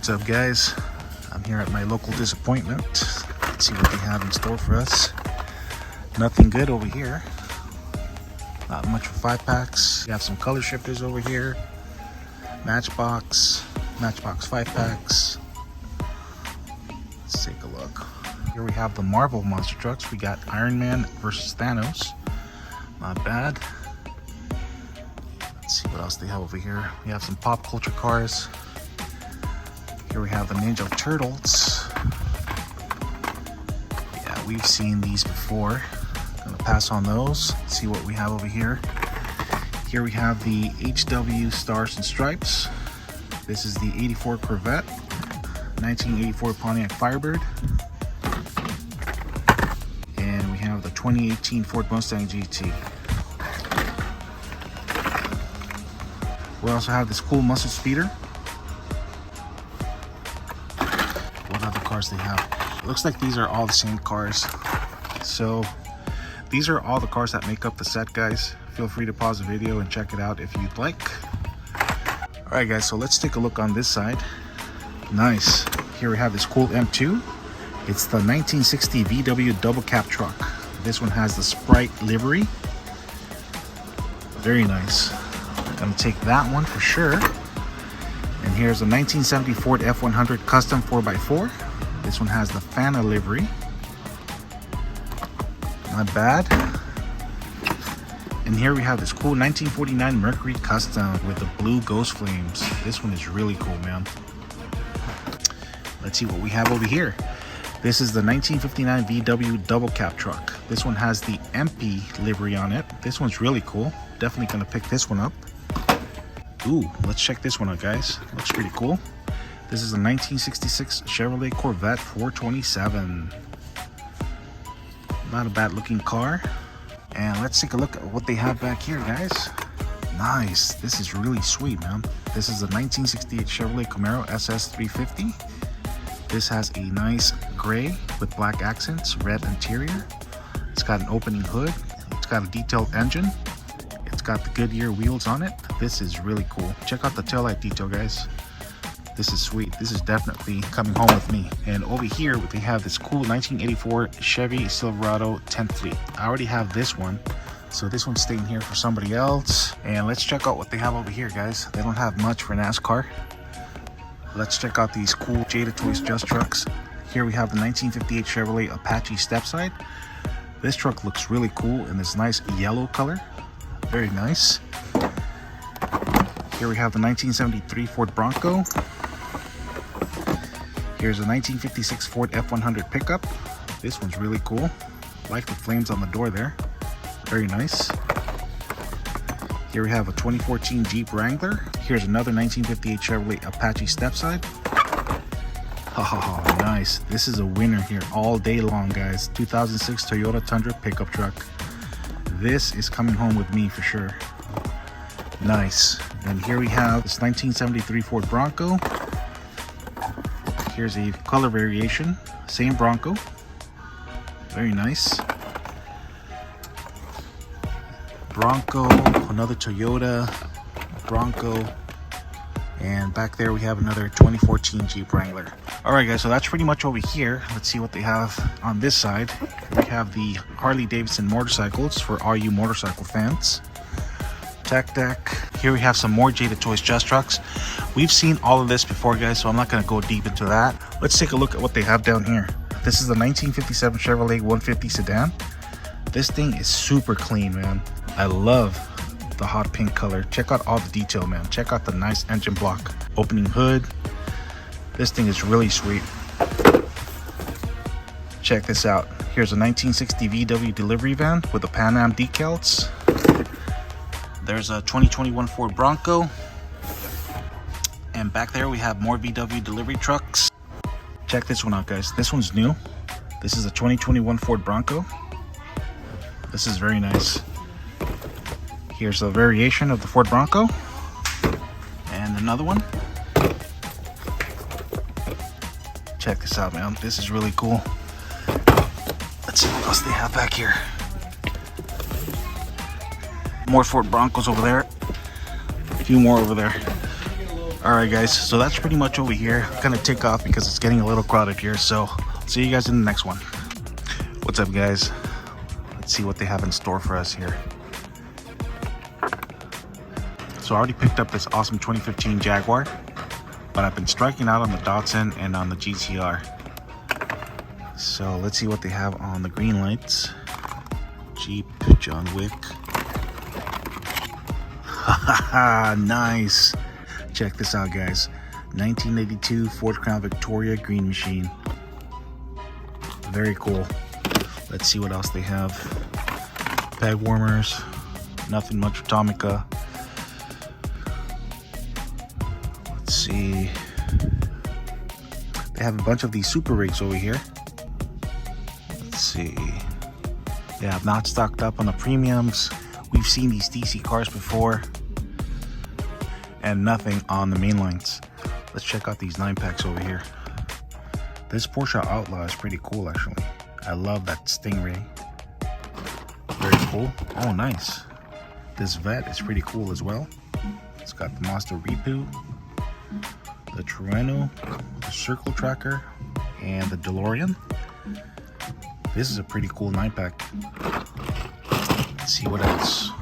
What's up, guys? I'm here at my local disappointment. Let's see what they have in store for us. Nothing good over here. Not much for 5-packs. We have some color shifters over here. Matchbox 5-packs. Let's take a look. Here we have the Marvel monster trucks. We got Iron Man versus Thanos. Not bad. Let's see what else they have over here. We have some pop culture cars. Here we have the Ninja Turtles. Yeah, we've seen these before. Gonna pass on those. Let's see what we have over here. Here we have the HW Stars and Stripes. This is the 84 Corvette, 1984 Pontiac Firebird. And we have the 2018 Ford Mustang GT. We also have this cool muscle speeder. What other cars they have? It looks like these are all the same cars. So these are all the cars that make up the set, guys. Feel free to pause the video and check it out if you'd like. Alright guys, so let's take a look on this side. Nice. Here we have this cool M2. It's the 1960 VW double cab truck. This one has the Sprite livery. Very nice. Gonna take that one for sure. And here's a 1970 Ford F100 Custom 4x4. This one has the Fana livery. Not bad. And here we have this cool 1949 Mercury Custom with the blue ghost flames. This one is really cool, man. Let's see what we have over here. This is the 1959 VW double cab truck. This one has the MP livery on it. This one's really cool. Definitely gonna pick this one up. Ooh, let's check this one out, guys. Looks pretty cool. This is a 1966 Chevrolet Corvette 427. Not a bad looking car. And let's take a look at what they have back here, guys. Nice. This is really sweet, man. This is a 1968 Chevrolet Camaro SS 350. This has a nice gray with black accents, red interior. It's got an opening hood. It's got a detailed engine. It's got the Goodyear wheels on it. This is really cool. Check out the taillight detail, guys. This is sweet. This is definitely coming home with me. And over here, we have this cool 1984 Chevy Silverado 10th Fleet. I already have this one, so this one's staying here for somebody else. And let's check out what they have over here, guys. They don't have much for NASCAR. Let's check out these cool Jada Toys Just trucks. Here we have the 1958 Chevrolet Apache Stepside. This truck looks really cool in this nice yellow color. Very nice. Here we have the 1973 Ford Bronco. Here's a 1956 Ford F100 pickup. This one's really cool. Like the flames on the door there. Very nice. Here we have a 2014 Jeep Wrangler. Here's another 1958 Chevrolet Apache Stepside. Oh, nice. This is a winner here all day long, guys. 2006 Toyota Tundra pickup truck. This is coming home with me for sure. Nice. And here we have this 1973 Ford Bronco. Here's a color variation. Same Bronco. Very nice. Bronco, another Toyota Bronco. And back there we have another 2014 Jeep Wrangler. Alright guys, so that's pretty much over here. Let's see what they have on this side. We have the Harley Davidson motorcycles for all you motorcycle fans. Tech deck. Here we have some more Jada Toys Just trucks. We've seen all of this before, guys, so I'm not going to go deep into that. Let's take a look at what they have down here. This is the 1957 Chevrolet 150 sedan. This thing is super clean, man. I love the hot pink color. Check out all the detail, man. Check out the nice engine block. Opening hood. This thing is really sweet. Check this out. Here's a 1960 VW delivery van with the Pan Am decals. There's a 2021 Ford Bronco. And back there we have more VW delivery trucks. Check this one out, guys. This one's new. This is a 2021 Ford Bronco. This is very nice. Here's a variation of the Ford Bronco. And another one. Check this out, man. This is really cool. Let's see what else they have back here. More Ford Broncos over there. A few more over there. Alright guys, so that's pretty much over here. I'm gonna take off because it's getting a little crowded here, so see you guys in the next one. What's up guys? Let's see what they have in store for us here. So I already picked up this awesome 2015 Jaguar, but I've been striking out on the Datsun and on the GTR. So let's see what they have on the green lights. Jeep, John Wick. Haha, nice. Check this out guys. 1982 Ford Crown Victoria Green Machine. Very cool. Let's see what else they have. Peg warmers. Nothing much Atomica. Let's see. They have a bunch of these super rigs over here. Let's see. They have not stocked up on the premiums. We've seen these DC cars before. And nothing on the main lines. Let's check out these 9-packs over here. This Porsche Outlaw is pretty cool actually. I love that Stingray. Very cool. Oh nice. This Vet is pretty cool as well. It's got the Mazda Repu, the Torino, the Circle Tracker, and the DeLorean. This is a pretty cool 9-pack. Let's see what else.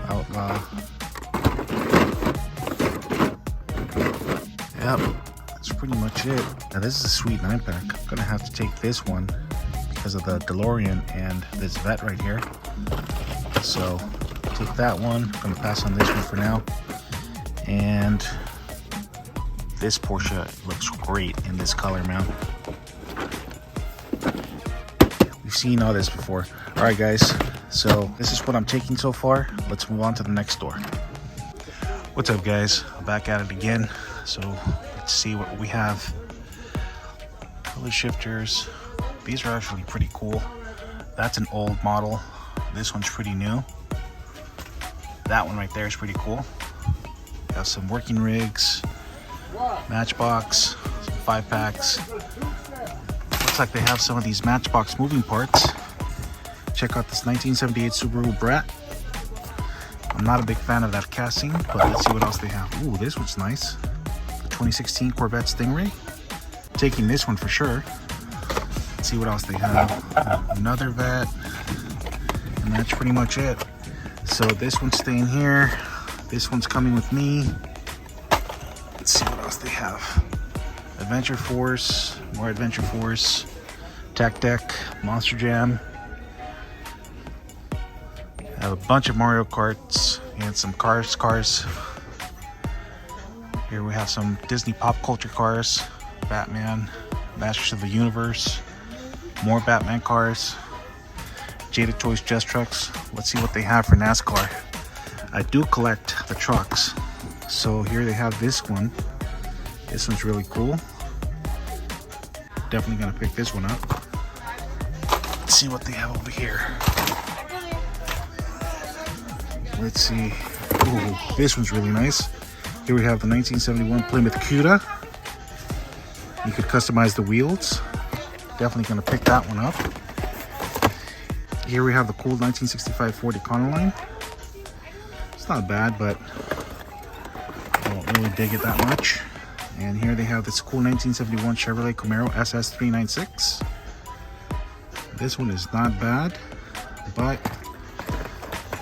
Outlaw. Yep, that's pretty much it. Now this is a sweet 9-pack. I'm gonna have to take this one because of the DeLorean and this Vet right here. So take that one. I'm gonna pass on this one for now. And this Porsche looks great in this color, man. We've seen all this before. All right, guys. So this is what I'm taking so far. Let's move on to the next store. What's up, guys? I'm back at it again. So let's see what we have. Color shifters. These are actually pretty cool. That's an old model. This one's pretty new. That one right there is pretty cool. Got some working rigs, Matchbox, some 5-packs. Looks like they have some of these Matchbox moving parts. Check out this 1978 Subaru Brat. I'm not a big fan of that casting, but let's see what else they have. Ooh, this one's nice. The 2016 Corvette Stingray. Taking this one for sure. Let's see what else they have. Another Vet. And that's pretty much it. So this one's staying here. This one's coming with me. Let's see what else they have. Adventure Force, more Adventure Force, Tech Deck, Monster Jam. I have a bunch of Mario Karts and some cars. Here we have some Disney pop culture cars. Batman, Masters of the Universe, more Batman cars. Jada Toys Just Trucks. Let's see what they have for NASCAR. I do collect the trucks. So here they have this one. This one's really cool. Definitely gonna pick this one up. Let's see what they have over here. Let's see. Ooh, this one's really nice. Here we have the 1971 Plymouth Cuda. You could customize the wheels. Definitely gonna pick that one up. Here we have the cool 1965 Ford Econoline. It's not bad, but I don't really dig it that much. And here they have this cool 1971 Chevrolet Camaro SS396. This one is not bad, but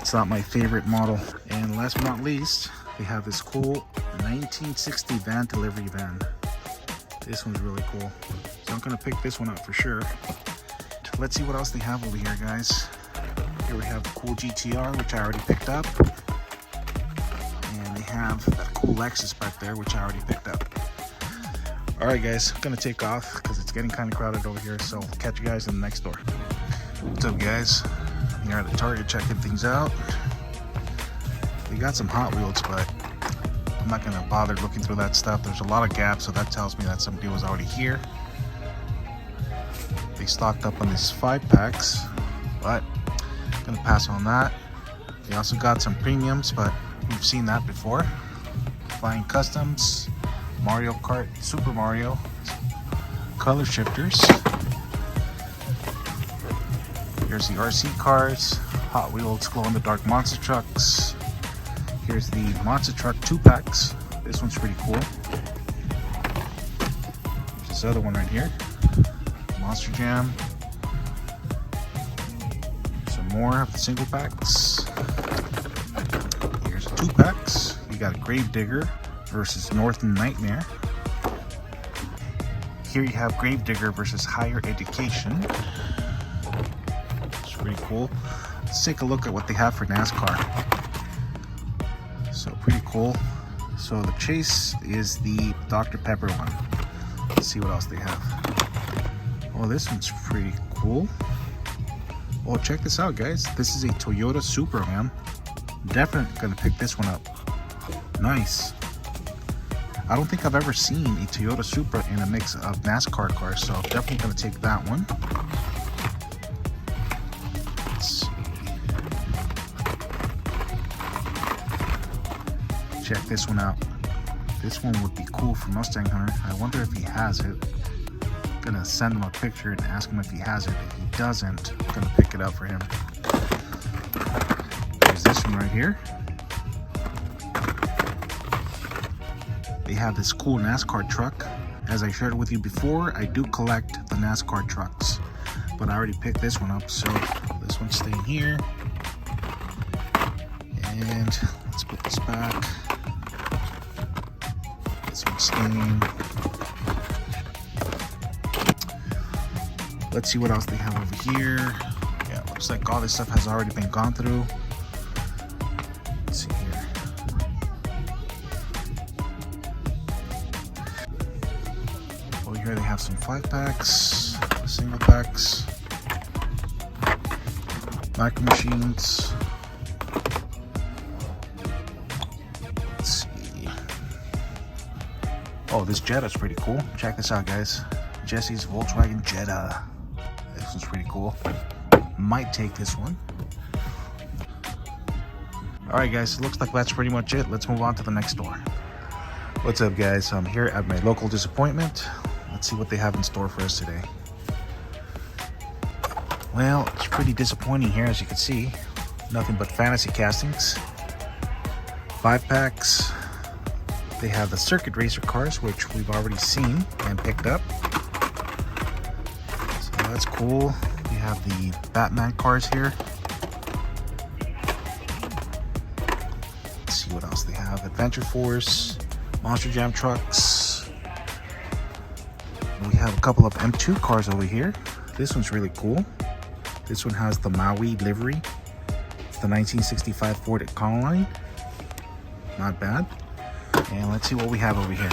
it's not my favorite model. And last but not least, they have this cool 1960 van delivery van. This one's really cool. So I'm gonna pick this one up for sure. Let's see what else they have over here, guys. Here we have the cool GTR, which I already picked up. And they have that cool Lexus back there, which I already picked up. All right, guys, I'm gonna take off because it's getting kind of crowded over here. So I'll catch you guys in the next store. What's up, guys? Here at the Target checking things out. We got some Hot Wheels, but I'm not gonna bother looking through that stuff. There's a lot of gaps, so that tells me that somebody was already here. They stocked up on these 5-packs, but I'm gonna pass on that. They also got some premiums, but we've seen that before. Flying Customs, Mario Kart, Super Mario, color shifters. Here's the RC cars, Hot Wheels glow-in-the-dark monster trucks. Here's the monster truck 2-packs. This one's pretty cool. There's this other one right here. Monster Jam. Some more of the single packs. Here's 2 packs. You got a Grave Digger versus Northern Nightmare. Here you have Grave Digger versus Higher Education. It's pretty cool. Let's take a look at what they have for NASCAR. So pretty cool. So the Chase is the Dr. Pepper one. Let's see what else they have. Oh, this one's pretty cool. Oh, check this out, guys. This is a Toyota Supra, man. Definitely gonna pick this one up. Nice. I don't think I've ever seen a Toyota Supra in a mix of NASCAR cars, so I'm definitely gonna take that one. Let's see. Check this one out. This one would be cool for Mustang Hunter. I wonder if he has it. I'm gonna send him a picture and ask him if he has it. If he doesn't, I'm gonna pick it up for him. There's this one right here. They have this cool NASCAR truck. As I shared with you before, I do collect the NASCAR trucks, but I already picked this one up, so this one's staying here. And let's put this back. This one's staying. Let's see what else they have over here. Yeah, looks like all this stuff has already been gone through. Let's see here. Over here they have some 5-packs, single packs, micro machines. Let's see. Oh, this Jetta's pretty cool. Check this out, guys. Jesse's Volkswagen Jetta. This one's pretty cool. Might take this one. Alright guys, it looks like that's pretty much it. Let's move on to the next store. What's up guys? I'm here at my local disappointment. Let's see what they have in store for us today. Well, it's pretty disappointing here, as you can see. Nothing but fantasy castings. 5-packs. They have the circuit racer cars, which we've already seen and picked up. So that's cool. We have the Batman cars here. Let's see what else they have. Adventure Force, Monster Jam trucks. We have a couple of M2 cars over here. This one's really cool. This one has the Maui livery. It's the 1965 Ford Econoline. Not bad. And let's see what we have over here.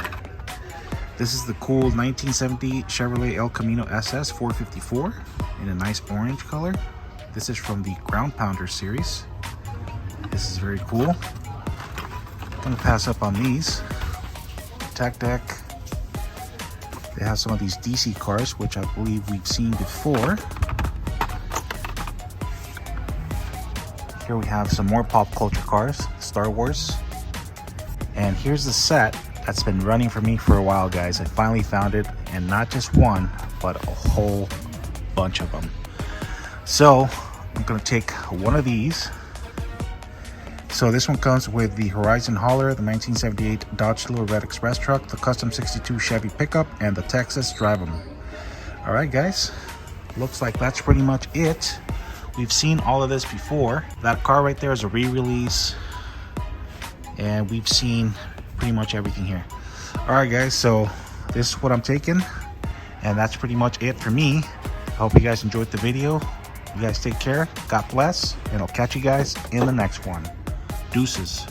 This is the cool 1970 Chevrolet El Camino SS 454 in a nice orange color. This is from the Ground Pounder series. This is very cool. I'm gonna pass up on these. Tac Deck. They have some of these DC cars, which I believe we've seen before. Here we have some more pop culture cars, Star Wars. And here's the set that's been running for me for a while, guys. I finally found it, and not just one, but a whole bunch of them. So I'm gonna take one of these. So this one comes with the Horizon Hauler, the 1978 Dodge Silver Red Express truck, the Custom 62 Chevy pickup, and the Texas Drive-'em. All right, guys. Looks like that's pretty much it. We've seen all of this before. That car right there is a re-release. And we've seen pretty much everything here. All right guys, so this is what I'm taking, and that's pretty much it for me. I hope you guys enjoyed the video. You guys take care, God bless, and I'll catch you guys in the next one. Deuces.